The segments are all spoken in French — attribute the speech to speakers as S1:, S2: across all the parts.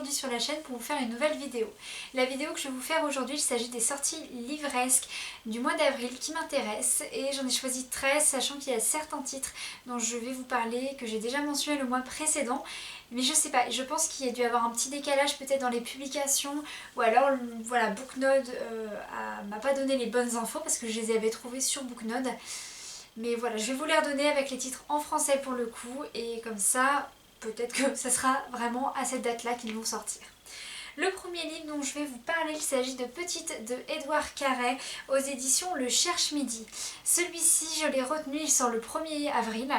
S1: aujourd'hui sur la chaîne pour vous faire une nouvelle vidéo. La vidéo que je vais vous faire aujourd'hui, il s'agit des sorties livresques du mois d'avril qui m'intéressent et j'en ai choisi 13 sachant qu'il y a certains titres dont je vais vous parler que j'ai déjà mentionné le mois précédent. Mais je sais pas, je pense qu'il y a dû avoir un petit décalage peut-être dans les publications ou alors voilà, Booknode m'a pas donné les bonnes infos parce que je les avais trouvées sur Booknode. Mais voilà, je vais vous les redonner avec les titres en français pour le coup et comme ça, peut-être que ça sera vraiment à cette date-là qu'ils vont sortir. Le premier livre dont je vais vous parler, il s'agit de Petite de Édouard Carré aux éditions Le Cherche Midi. Celui-ci, je l'ai retenu, il sort le 1er avril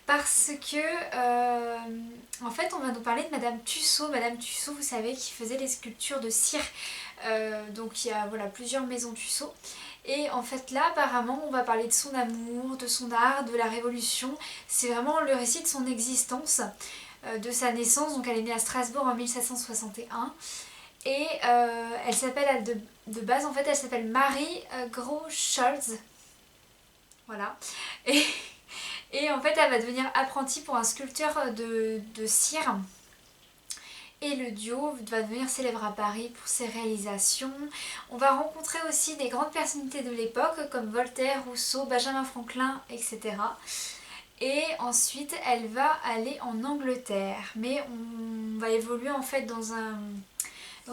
S1: parce que, en fait, on va nous parler de Madame Tussaud. Madame Tussaud, vous savez, qui faisait les sculptures de cire. Donc il y a voilà, plusieurs maisons Tussaud. Et en fait là apparemment on va parler de son amour, de son art, de la Révolution. C'est vraiment le récit de son existence, de sa naissance. Donc elle est née à Strasbourg en 1761. Et elle s'appelle de base en fait elle s'appelle Marie Gros-Scholz. Voilà. Et en fait elle va devenir apprentie pour un sculpteur de cire. Et le duo va devenir célèbre à Paris pour ses réalisations. On va rencontrer aussi des grandes personnalités de l'époque comme Voltaire, Rousseau, Benjamin Franklin, etc. Et ensuite elle va aller en Angleterre. Mais on va évoluer en fait dans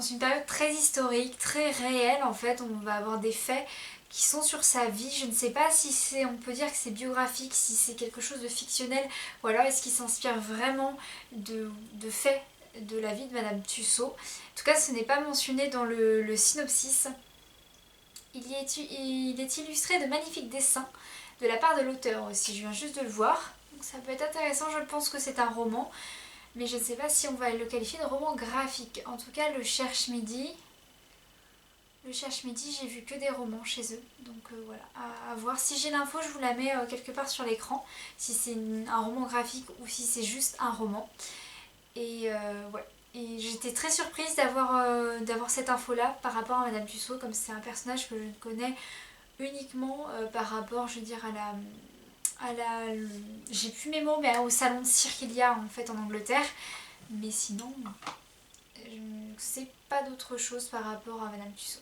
S1: une période très historique, très réelle en fait. On va avoir des faits qui sont sur sa vie. Je ne sais pas si on peut dire que c'est biographique, si c'est quelque chose de fictionnel, ou alors est-ce qu'il s'inspire vraiment de faits de la vie de Madame Tussaud. En tout cas, ce n'est pas mentionné dans le synopsis. Il est illustré de magnifiques dessins de la part de l'auteur aussi. Je viens juste de le voir. Donc ça peut être intéressant. Je pense que c'est un roman. Mais je ne sais pas si on va le qualifier de roman graphique. En tout cas, le Cherche Midi, j'ai vu que des romans chez eux. Donc voilà, à voir. Si j'ai l'info, je vous la mets quelque part sur l'écran. Si c'est un roman graphique ou si c'est juste un roman. Et ouais. Et j'étais très surprise d'avoir cette info là par rapport à Madame Tussaud, comme c'est un personnage que je ne connais uniquement par rapport, je veux dire, j'ai plus mes mots, mais au salon de cire qu'il y a en fait en Angleterre. Mais sinon, je ne sais pas d'autre chose par rapport à Madame Tussaud.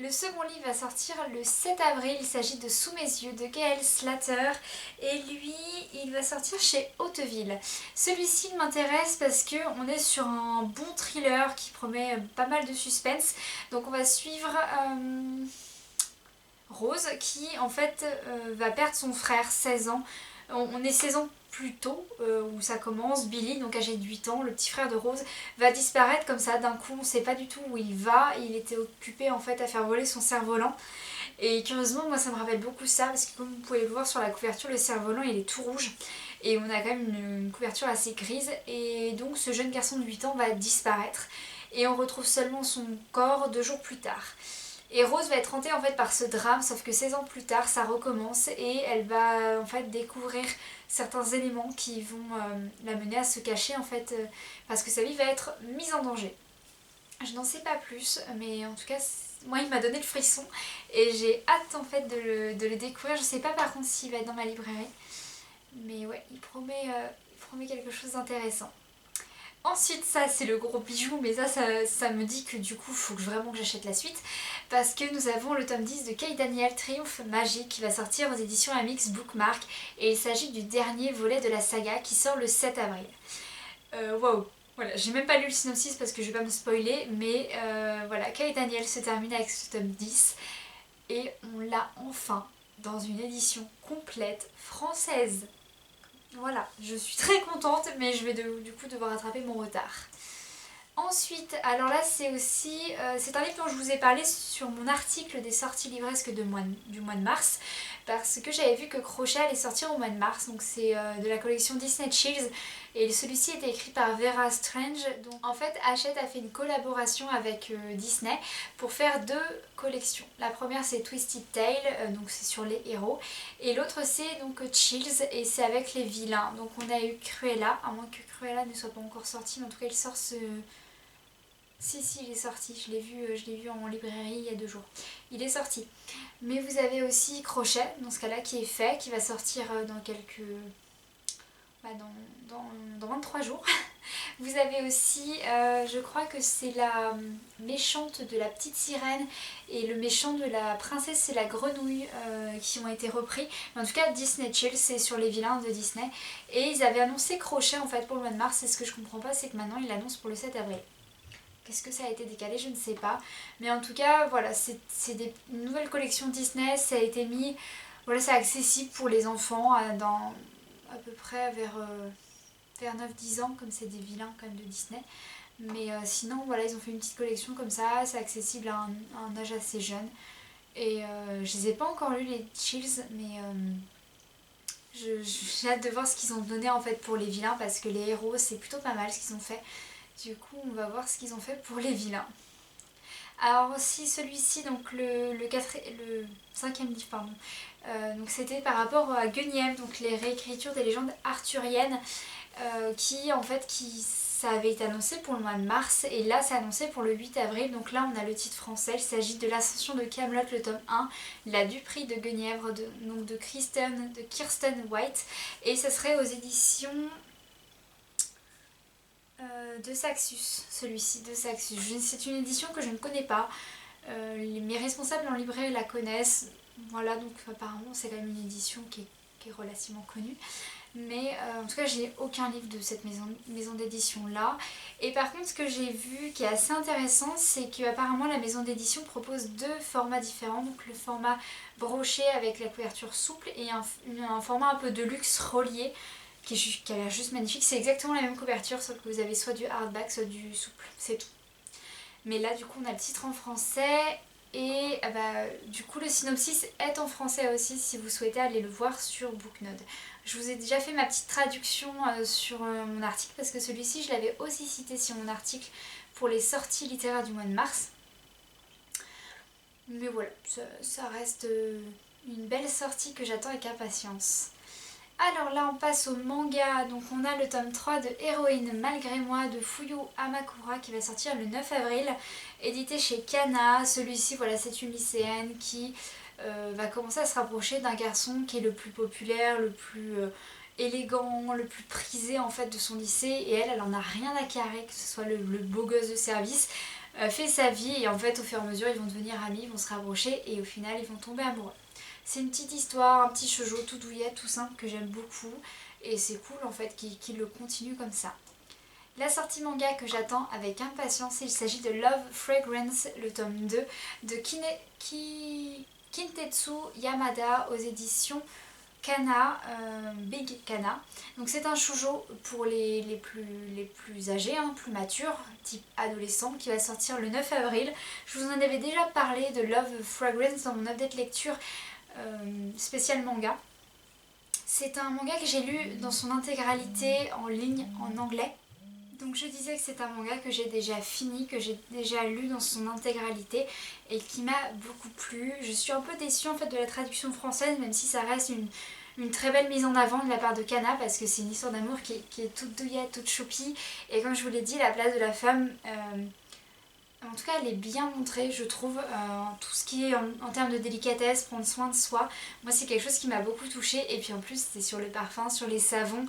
S1: Le second livre va sortir le 7 avril, il s'agit de Sous mes yeux de Gaël Slater et lui il va sortir chez Hauteville. Celui-ci m'intéresse parce qu'on est sur un bon thriller qui promet pas mal de suspense. Donc on va suivre Rose qui en fait va perdre son frère 16 ans. On est 16 ans plus tôt où ça commence. Billy, donc âgé de 8 ans, le petit frère de Rose, va disparaître comme ça d'un coup. On ne sait pas du tout où il va. Il était occupé en fait à faire voler son cerf-volant. Et curieusement, moi ça me rappelle beaucoup ça parce que comme vous pouvez le voir sur la couverture, le cerf-volant il est tout rouge. Et on a quand même une couverture assez grise. Et donc ce jeune garçon de 8 ans va disparaître. Et on retrouve seulement son corps 2 jours plus tard. Et Rose va être hantée en fait par ce drame, sauf que 16 ans plus tard, ça recommence et elle va en fait découvrir certains éléments qui vont la mener à se cacher en fait, parce que sa vie va être mise en danger. Je n'en sais pas plus, mais en tout cas, moi il m'a donné le frisson et j'ai hâte en fait de le découvrir. Je sais pas par contre s'il va être dans ma librairie, mais ouais, il promet quelque chose d'intéressant. Ensuite, ça c'est le gros bijou, mais ça me dit que du coup il faut vraiment que j'achète la suite parce que nous avons le tome 10 de Kay Daniel, Triomphe Magique, qui va sortir aux éditions Amix Bookmark et il s'agit du dernier volet de la saga qui sort le 7 avril. Waouh! Voilà, j'ai même pas lu le synopsis parce que je vais pas me spoiler, mais voilà, Kay Daniel se termine avec ce tome 10 et on l'a enfin dans une édition complète française. Voilà, je suis très contente, mais je vais du coup devoir rattraper mon retard. Ensuite, alors là c'est aussi, c'est un livre dont je vous ai parlé sur mon article des sorties livresques du mois de mars, parce que j'avais vu que Crochet allait sortir au mois de mars, donc c'est de la collection Disney Chills, et celui-ci était écrit par Vera Strange. Donc en fait Hachette a fait une collaboration avec Disney pour faire 2 collections. La première c'est Twisted Tale, donc c'est sur les héros, et l'autre c'est donc Chills et c'est avec les vilains. Donc on a eu Cruella, à moins que Cruella ne soit pas encore sorti, mais en tout cas il sort ce... Si, il est sorti, je l'ai vu en librairie il y a 2 jours. Il est sorti. Mais vous avez aussi Crochet, dans ce cas-là, qui est fait, qui va sortir dans quelques dans 23 jours. Vous avez aussi, je crois que c'est la méchante de la petite sirène et le méchant de la princesse et la grenouille qui ont été repris. Mais en tout cas, Disney Chill, c'est sur les vilains de Disney. Et ils avaient annoncé Crochet en fait pour le mois de mars. Et ce que je comprends pas, c'est que maintenant ils l'annoncent pour le 7 avril. Qu'est-ce que ça a été décalé, je ne sais pas. Mais en tout cas, voilà, c'est une nouvelle collection Disney. Ça a été mis, voilà, c'est accessible pour les enfants dans à peu près vers 9-10 ans, comme c'est des vilains quand même de Disney. Mais sinon, voilà, ils ont fait une petite collection comme ça, c'est accessible à un âge assez jeune. Et je les ai pas encore lu les Chills, mais j'ai hâte de voir ce qu'ils ont donné en fait pour les vilains, parce que les héros, c'est plutôt pas mal ce qu'ils ont fait. Du coup, on va voir ce qu'ils ont fait pour les vilains. Alors aussi celui-ci, donc le 5e livre, pardon. Donc c'était par rapport à Guenièvre, donc les réécritures des légendes arthuriennes, ça avait été annoncé pour le mois de mars, et là c'est annoncé pour le 8 avril. Donc là on a le titre français, il s'agit de l'ascension de Camelot, le tome 1, la Duperie de Guenièvre, de Kirsten White, et ça serait aux éditions de Saxus, celui-ci de Saxus. C'est une édition que je ne connais pas. Mes responsables en librairie la connaissent. Voilà, donc apparemment c'est quand même une édition qui est relativement connue. Mais en tout cas, j'ai aucun livre de cette maison d'édition là. Et par contre, ce que j'ai vu qui est assez intéressant, c'est qu'apparemment la maison d'édition propose deux formats différents. Donc le format broché avec la couverture souple et un format un peu de luxe relié qui a l'air juste magnifique. C'est exactement la même couverture, sauf que vous avez soit du hardback, soit du souple, c'est tout. Mais là, du coup, on a le titre en français et du coup, le synopsis est en français aussi si vous souhaitez aller le voir sur Booknode. Je vous ai déjà fait ma petite traduction sur mon article, parce que celui-ci, je l'avais aussi cité sur mon article pour les sorties littéraires du mois de mars. Mais voilà, ça reste une belle sortie que j'attends avec impatience. Alors là on passe au manga, donc on a le tome 3 de Héroïne malgré moi de Fuyu Amakura qui va sortir le 9 avril, édité chez Kana. Celui-ci, voilà, c'est une lycéenne qui va commencer à se rapprocher d'un garçon qui est le plus populaire, le plus élégant, le plus prisé en fait de son lycée, et elle en a rien à carrer que ce soit le beau gosse de service. Fait sa vie, et en fait au fur et à mesure ils vont devenir amis, ils vont se rapprocher et au final ils vont tomber amoureux. C'est une petite histoire, un petit shoujo tout douillet, tout simple, que j'aime beaucoup, et c'est cool en fait qu'il le continue comme ça. La sortie manga que j'attends avec impatience, il s'agit de Love Fragrance, le tome 2 de Kintetsu Yamada aux éditions Kana, Big Kana. Donc c'est un shoujo pour les plus âgés, plus matures, type adolescent, qui va sortir le 9 avril. Je vous en avais déjà parlé de Love Fragrance dans mon update lecture spécial manga. C'est un manga que j'ai lu dans son intégralité en ligne en anglais. Donc je disais que c'est un manga que j'ai déjà fini, que j'ai déjà lu dans son intégralité et qui m'a beaucoup plu. Je suis un peu déçue en fait de la traduction française, même si ça reste une très belle mise en avant de la part de Kana, parce que c'est une histoire d'amour qui est toute douillette, toute choupie, et comme je vous l'ai dit, la place de la femme, en tout cas elle est bien montrée je trouve, tout ce qui est en termes de délicatesse, prendre soin de soi. Moi c'est quelque chose qui m'a beaucoup touchée, et puis en plus c'est sur le parfum, sur les savons.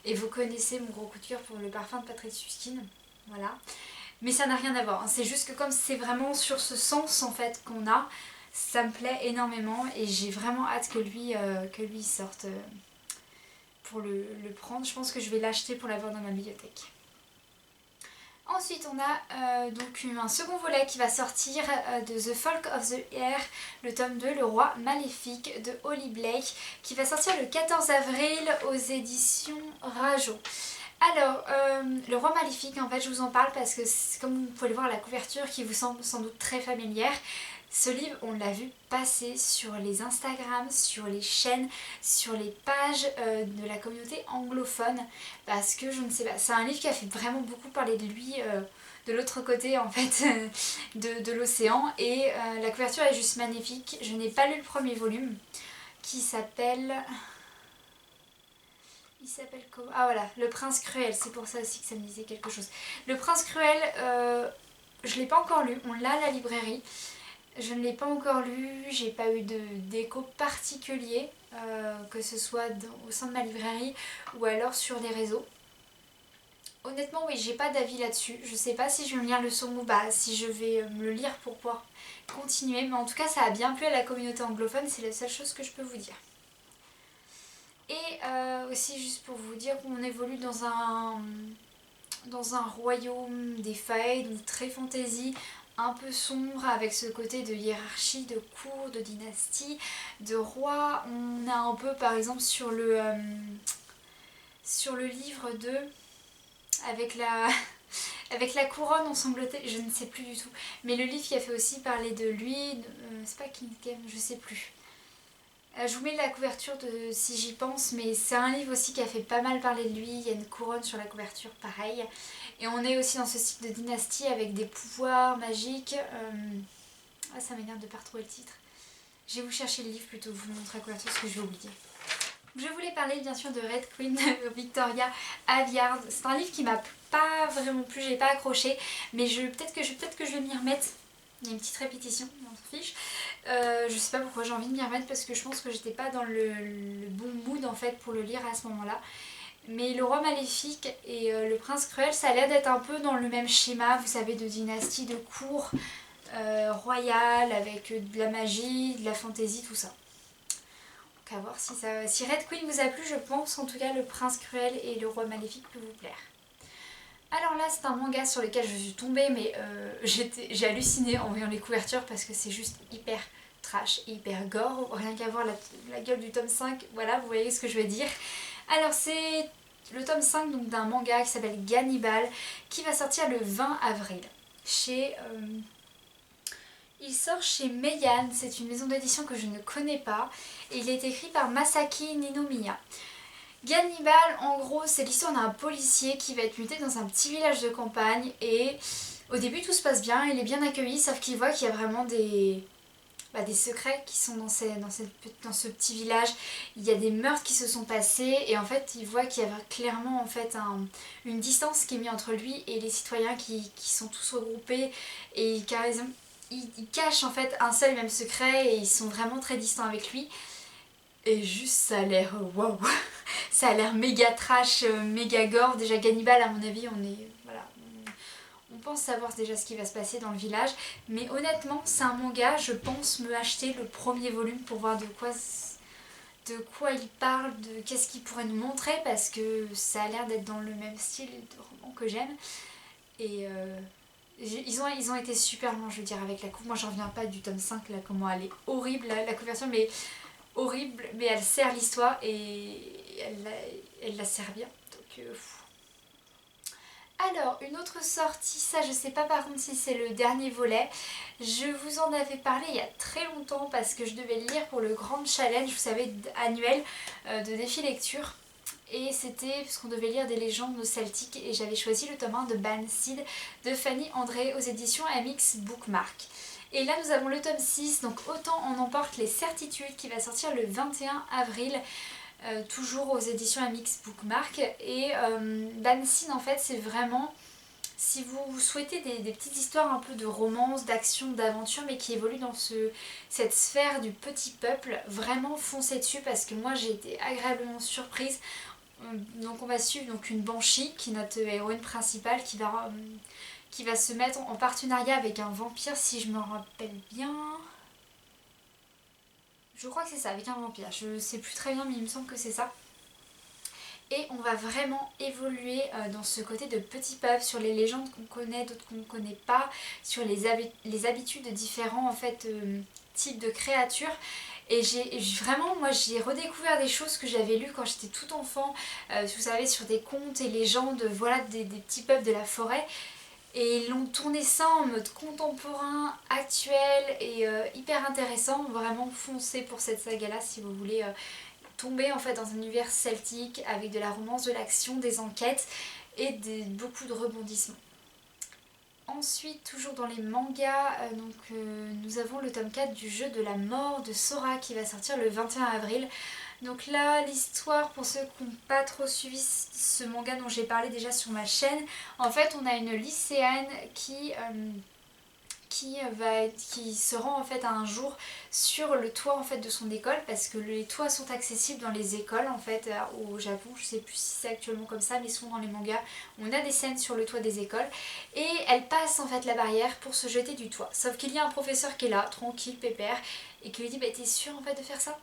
S1: Et vous connaissez mon gros coup de cœur pour le parfum de Patrick Süskind, voilà. Mais ça n'a rien à voir, hein. C'est juste que comme c'est vraiment sur ce sens en fait qu'on a, ça me plaît énormément et j'ai vraiment hâte que lui sorte pour le prendre. Je pense que je vais l'acheter pour l'avoir dans ma bibliothèque. Ensuite on a donc un second volet qui va sortir de The Folk of the Air, le tome 2, Le Roi Maléfique de Holly Blake, qui va sortir le 14 avril aux éditions Rajo. Alors, Le Roi Maléfique, en fait je vous en parle parce que comme vous pouvez le voir à la couverture qui vous semble sans doute très familière, ce livre, on l'a vu passer sur les Instagram, sur les chaînes, sur les pages de la communauté anglophone, parce que je ne sais pas, c'est un livre qui a fait vraiment beaucoup parler de lui de l'autre côté en fait de l'océan, et la couverture est juste magnifique. Je n'ai pas lu le premier volume qui s'appelle... Il s'appelle comment? Ah voilà, Le Prince Cruel, c'est pour ça aussi que ça me disait quelque chose. Le Prince Cruel, je ne l'ai pas encore lu, on l'a à la librairie. Je ne l'ai pas encore lu, j'ai pas eu d'écho particulier, que ce soit au sein de ma librairie ou alors sur les réseaux. Honnêtement, oui, j'ai pas d'avis là-dessus. Je sais pas si je vais me lire le second ou bah, si je vais me le lire pour pouvoir continuer, mais en tout cas, ça a bien plu à la communauté anglophone, c'est la seule chose que je peux vous dire. Et aussi, juste pour vous dire qu'on évolue dans un royaume des fae, donc très fantasy, un peu sombre, avec ce côté de hiérarchie, de cour, de dynastie, de roi. On a un peu, par exemple, sur le livre 2 avec la, avec la couronne ensanglantée, je ne sais plus du tout. Mais le livre qui a fait aussi parler de lui, c'est pas King Game, je sais plus. Je vous mets la couverture de si j'y pense, mais c'est un livre aussi qui a fait pas mal parler de lui. Il y a une couronne sur la couverture, pareil. Et on est aussi dans ce style de dynastie avec des pouvoirs magiques. Ah, ça m'énerve de ne pas retrouver le titre. Je vais vous chercher le livre plutôt, vous montrer la couverture parce que je vais oublier. Je voulais parler bien sûr de Red Queen de Victoria Aveyard. C'est un livre qui m'a pas vraiment plu, j'ai pas accroché, mais peut-être que je vais m'y remettre. Il y a une petite répétition, on s'en fiche. Je sais pas pourquoi j'ai envie de m'y remettre parce que je pense que j'étais pas dans le bon mood en fait pour le lire à ce moment-là. Mais le roi maléfique et le prince cruel, ça a l'air d'être un peu dans le même schéma, vous savez, de dynastie, de cour royale avec de la magie, de la fantaisie, tout ça. Donc à voir si Red Queen vous a plu, je pense en tout cas le prince cruel et le roi maléfique peut vous plaire. Alors là c'est un manga sur lequel je suis tombée mais j'ai halluciné en voyant les couvertures parce que c'est juste hyper trash, hyper gore, rien qu'à voir la gueule du tome 5, voilà vous voyez ce que je veux dire. Alors c'est le tome 5 donc d'un manga qui s'appelle Gannibal qui va sortir le 20 avril chez... Il sort chez Meian, c'est une maison d'édition que je ne connais pas et il est écrit par Masaki Ninomiya. Gannibal, en gros, c'est l'histoire d'un policier qui va être muté dans un petit village de campagne et au début tout se passe bien, il est bien accueilli sauf qu'il voit qu'il y a vraiment des secrets qui sont dans ce petit village. Il y a des meurtres qui se sont passés et en fait il voit qu'il y a clairement en fait une distance qui est mise entre lui et les citoyens qui sont tous regroupés et ils cachent en fait un seul et même secret et ils sont vraiment très distants avec lui. Et juste ça a l'air waouh, ça a l'air méga trash, méga gore. Déjà Gannibal à mon avis on pense savoir déjà ce qui va se passer dans le village. Mais honnêtement c'est un manga, je pense me acheter le premier volume pour voir de quoi il parle, de qu'est-ce qu'il pourrait nous montrer parce que ça a l'air d'être dans le même style de roman que j'aime. Et ils ont été super loin je veux dire avec la couve. Moi j'en reviens pas du tome 5 là, comment elle est horrible la couverture mais horrible, mais elle sert l'histoire et elle la sert bien. Donc, alors, une autre sortie, ça je sais pas par contre si c'est le dernier volet. Je vous en avais parlé il y a très longtemps parce que je devais le lire pour le grand challenge, vous savez, annuel de défi lecture. Et c'était parce qu'on devait lire des légendes celtiques et j'avais choisi le tome 1 de Banseed de Fanny André aux éditions MX Bookmark. Et là nous avons le tome 6, donc Autant on emporte les certitudes qui va sortir le 21 avril, toujours aux éditions MX Bookmark. Et Banseed en fait c'est vraiment, si vous souhaitez des petites histoires un peu de romance, d'action, d'aventure mais qui évoluent dans cette sphère du petit peuple, vraiment foncez dessus parce que moi j'ai été agréablement surprise. Donc on va suivre donc une Banshee qui est notre héroïne principale qui va se mettre en partenariat avec un vampire si je me rappelle bien. Je crois que c'est ça, avec un vampire. Je sais plus très bien mais il me semble que c'est ça. Et on va vraiment évoluer dans ce côté de petit peuple, sur les légendes qu'on connaît, d'autres qu'on ne connaît pas, sur les habitudes de différents en fait, types de créatures. Et moi j'ai redécouvert des choses que j'avais lues quand j'étais toute enfant, vous savez, sur des contes et légendes, voilà, des petits peuples de la forêt. Et ils l'ont tourné ça en mode contemporain, actuel et hyper intéressant. Vraiment foncez pour cette saga là si vous voulez tomber en fait dans un univers celtique avec de la romance, de l'action, des enquêtes et beaucoup de rebondissements. Ensuite, toujours dans les mangas, nous avons le tome 4 du jeu de la mort de Sora qui va sortir le 21 avril. Donc là, l'histoire, pour ceux qui n'ont pas trop suivi ce manga dont j'ai parlé déjà sur ma chaîne, en fait on a une lycéenne qui qui se rend en fait un jour sur le toit en fait de son école, parce que les toits sont accessibles dans les écoles en fait au Japon. Je sais plus si c'est actuellement comme ça, mais souvent dans les mangas on a des scènes sur le toit des écoles, et elle passe en fait la barrière pour se jeter du toit. Sauf qu'il y a un professeur qui est là, tranquille, pépère, et qui lui dit bah t'es sûre en fait de faire ça?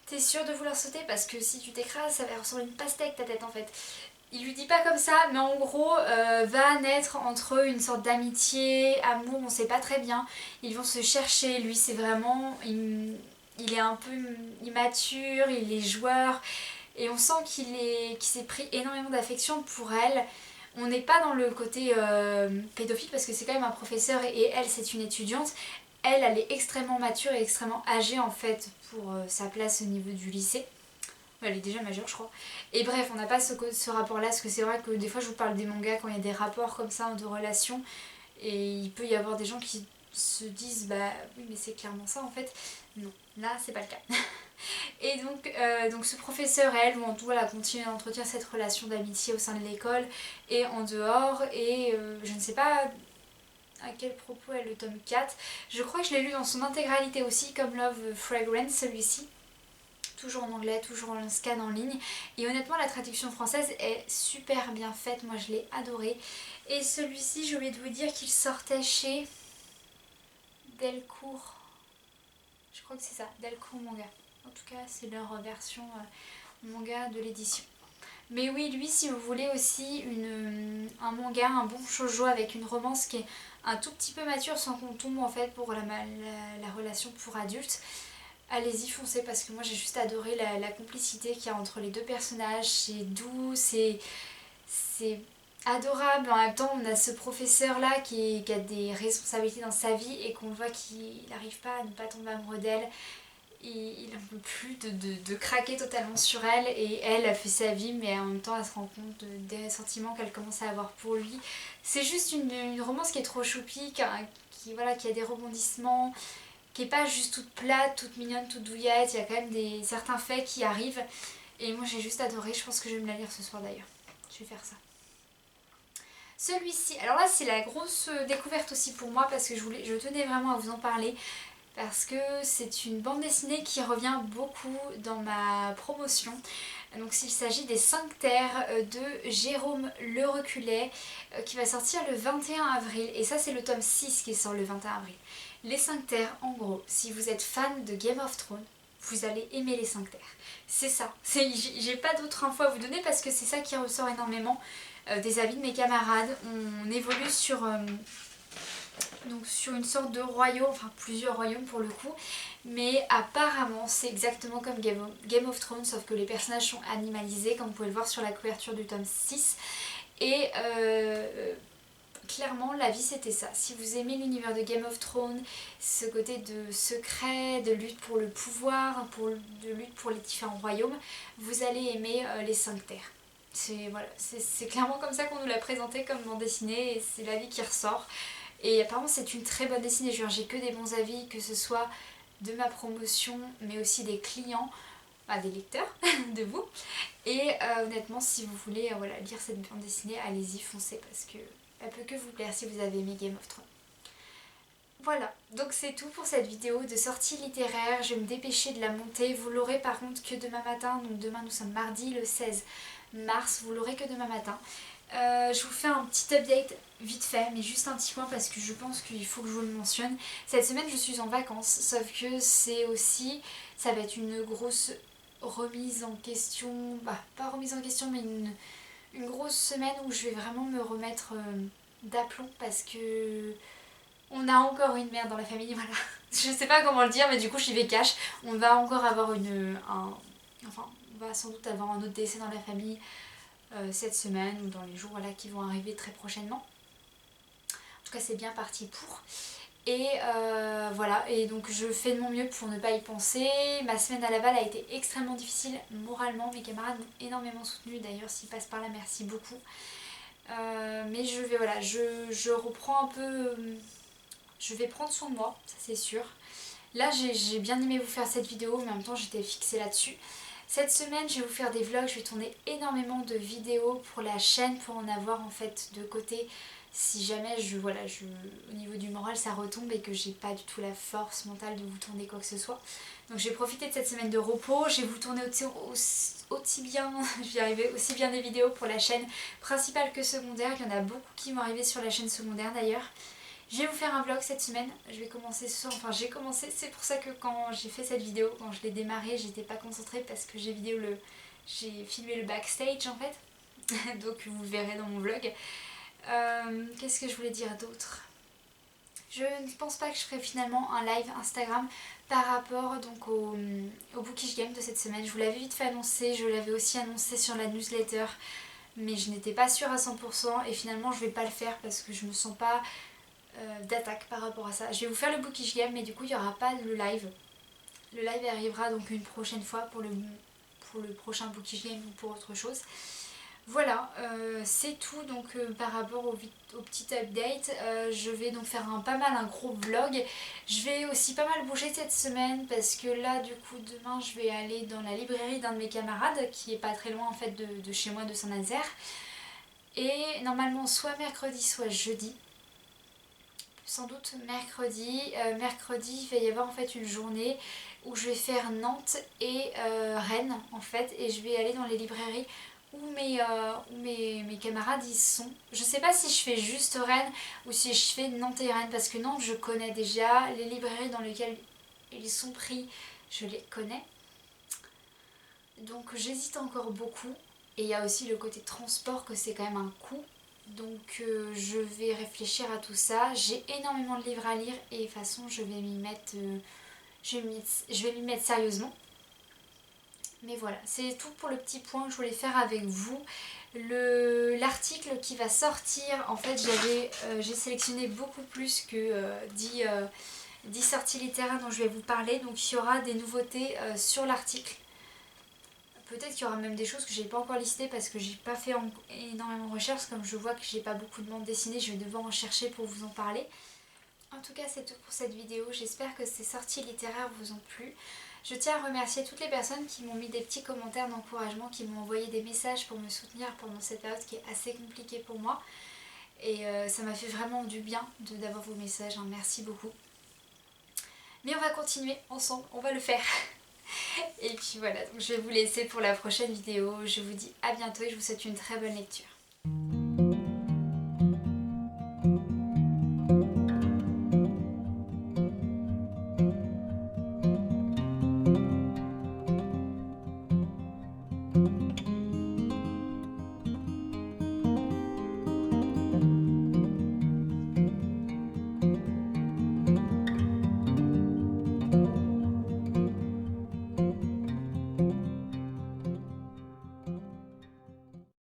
S1: T'es sûre de vouloir sauter? Parce que si tu t'écrases ça va ressembler à une pastèque ta tête en fait. Il lui dit pas comme ça, mais en gros va naître entre eux une sorte d'amitié, amour, on sait pas très bien. Ils vont se chercher, lui c'est vraiment, il est un peu immature, il est joueur, et on sent qu'il s'est pris énormément d'affection pour elle. On n'est pas dans le côté pédophile parce que c'est quand même un professeur et elle c'est une étudiante. Elle est extrêmement mature et extrêmement âgée en fait pour sa place au niveau du lycée. Elle est déjà majeure je crois. Et bref, on n'a pas ce rapport là, parce que c'est vrai que des fois je vous parle des mangas quand il y a des rapports comme ça de relations, et il peut y avoir des gens qui se disent bah oui mais c'est clairement ça en fait. Non, là c'est pas le cas. Et donc ce professeur et elle vont voilà, continuer à entretenir cette relation d'amitié au sein de l'école et en dehors, et je ne sais pas à quel propos est le tome 4. Je crois que je l'ai lu dans son intégralité aussi, comme Love Fragrance celui-ci. Toujours en anglais, toujours en scan en ligne. Et honnêtement, la traduction française est super bien faite. Moi, je l'ai adoré. Et celui-ci, j'ai oublié de vous dire qu'il sortait chez Delcourt. Je crois que c'est ça, Delcourt Manga. En tout cas, c'est leur version manga de l'édition. Mais oui, lui, si vous voulez aussi un manga, un bon shoujo avec une romance qui est un tout petit peu mature sans qu'on tombe en fait pour la relation pour adultes, allez-y, foncez, parce que moi j'ai juste adoré la complicité qu'il y a entre les deux personnages. C'est doux, c'est adorable. En même temps, on a ce professeur là qui a des responsabilités dans sa vie et qu'on voit qu'il n'arrive pas à ne pas tomber amoureux d'elle. Il n'en peut plus de craquer totalement sur elle, et elle a fait sa vie mais en même temps elle se rend compte des sentiments qu'elle commence à avoir pour lui. C'est juste une romance qui est trop choupie, qui a des rebondissements, qui est pas juste toute plate, toute mignonne, toute douillette. Il y a quand même certains faits qui arrivent, et moi j'ai juste adoré. Je pense que je vais me la lire ce soir d'ailleurs, je vais faire ça. Celui-ci, alors là c'est la grosse découverte aussi pour moi, parce que je tenais vraiment à vous en parler, parce que c'est une bande dessinée qui revient beaucoup dans ma promotion. Donc s'il s'agit des 5 terres de Jérôme Le Recullet, qui va sortir le 21 avril, et ça c'est le tome 6 qui sort le 21 avril. Les 5 terres, en gros, si vous êtes fan de Game of Thrones, vous allez aimer les 5 terres. C'est ça, j'ai pas d'autres infos à vous donner, parce que c'est ça qui ressort énormément des avis de mes camarades. On évolue sur une sorte de royaume, enfin plusieurs royaumes pour le coup, mais apparemment c'est exactement comme Game of Thrones, sauf que les personnages sont animalisés, comme vous pouvez le voir sur la couverture du tome 6, et clairement la vie c'était ça. Si vous aimez l'univers de Game of Thrones, ce côté de secret, de lutte pour le pouvoir, de lutte pour les différents royaumes, vous allez aimer les 5 terres. C'est clairement comme ça qu'on nous l'a présenté comme bande dessinée, et c'est la vie qui ressort. Et apparemment c'est une très bonne dessinée, j'ai que des bons avis, que ce soit de ma promotion mais aussi des clients, des lecteurs, de vous. Et honnêtement si vous voulez lire cette bande dessinée, allez-y, foncez, parce que elle peut que vous plaire si vous avez aimé Game of Thrones. Voilà, donc c'est tout pour cette vidéo de sortie littéraire. Je vais me dépêcher de la monter. Vous l'aurez par contre que demain matin, donc demain nous sommes mardi le 16 mars, vous l'aurez que demain matin. Je vous fais un petit update vite fait, mais juste un petit point parce que je pense qu'il faut que je vous le mentionne. Cette semaine je suis en vacances, sauf que ça va être une grosse remise en question, pas remise en question, mais une grosse semaine où je vais vraiment me remettre d'aplomb, parce que on a encore une merde dans la famille, voilà. Je sais pas comment le dire, mais du coup j'y vais cash. On va encore avoir on va sans doute avoir un autre décès dans la famille cette semaine, ou dans les jours qui vont arriver très prochainement. En tout cas c'est bien parti pour. Et voilà, et donc je fais de mon mieux pour ne pas y penser. Ma semaine à Laval a été extrêmement difficile moralement, mes camarades m'ont énormément soutenue, d'ailleurs s'ils passent par là merci beaucoup. Mais je reprends un peu, je vais prendre soin de moi, ça c'est sûr. Là j'ai bien aimé vous faire cette vidéo, mais en même temps j'étais fixée là-dessus. Cette semaine je vais vous faire des vlogs, je vais tourner énormément de vidéos pour la chaîne, pour en avoir en fait de côté si jamais au niveau du moral ça retombe et que j'ai pas du tout la force mentale de vous tourner quoi que ce soit. Donc j'ai profité de cette semaine de repos, je vais vous tourner aussi bien, je vais y arriver, aussi bien des vidéos pour la chaîne principale que secondaire. Il y en a beaucoup qui vont arriver sur la chaîne secondaire d'ailleurs. Je vais vous faire un vlog cette semaine, je vais commencer ce soir, enfin j'ai commencé, c'est pour ça que quand j'ai fait cette vidéo, quand je l'ai démarrée, j'étais pas concentrée parce que j'ai filmé le backstage en fait, donc vous verrez dans mon vlog. Qu'est-ce que je voulais dire d'autre? Je ne pense pas que je ferai finalement un live Instagram par rapport donc au Bookish Game de cette semaine. Je vous l'avais vite fait annoncer, je l'avais aussi annoncé sur la newsletter, mais je n'étais pas sûre à 100% et finalement je vais pas le faire parce que je me sens pas d'attaque par rapport à ça. Je vais vous faire le Bookish Game, mais du coup il n'y aura pas le live. Le live arrivera donc une prochaine fois pour le prochain Bookish Game ou pour autre chose. Voilà, c'est tout donc par rapport au petit update. Je vais donc faire un gros vlog. Je vais aussi pas mal bouger cette semaine parce que là du coup demain je vais aller dans la librairie d'un de mes camarades qui est pas très loin en fait de chez moi, de Saint-Nazaire. Et normalement soit mercredi soit jeudi. Sans doute mercredi. Mercredi il va y avoir en fait une journée où je vais faire Nantes et Rennes en fait. Et je vais aller dans les librairies où mes camarades y sont. Je sais pas si je fais juste Rennes ou si je fais Nantes et Rennes parce que Nantes je connais déjà, les librairies dans lesquelles ils sont pris je les connais. Donc j'hésite encore beaucoup et il y a aussi le côté transport que c'est quand même un coût. Donc je vais réfléchir à tout ça. J'ai énormément de livres à lire et de toute façon je vais m'y mettre, sérieusement. Mais voilà, c'est tout pour le petit point que je voulais faire avec vous. L'article qui va sortir, en fait j'ai sélectionné beaucoup plus que 10 sorties littéraires dont je vais vous parler. Donc il y aura des nouveautés sur l'article. Peut-être qu'il y aura même des choses que j'ai pas encore listées parce que j'ai pas fait énormément de recherches. Comme je vois que j'ai pas beaucoup de bandes dessinées, je vais devoir en chercher pour vous en parler. En tout cas c'est tout pour cette vidéo, j'espère que ces sorties littéraires vous ont plu. Je tiens à remercier toutes les personnes qui m'ont mis des petits commentaires d'encouragement, qui m'ont envoyé des messages pour me soutenir pendant cette période qui est assez compliquée pour moi. Et ça m'a fait vraiment du bien d'avoir vos messages, hein. Merci beaucoup. Mais on va continuer ensemble, on va le faire. Et puis voilà, donc je vais vous laisser pour la prochaine vidéo. Je vous dis à bientôt et je vous souhaite une très bonne lecture.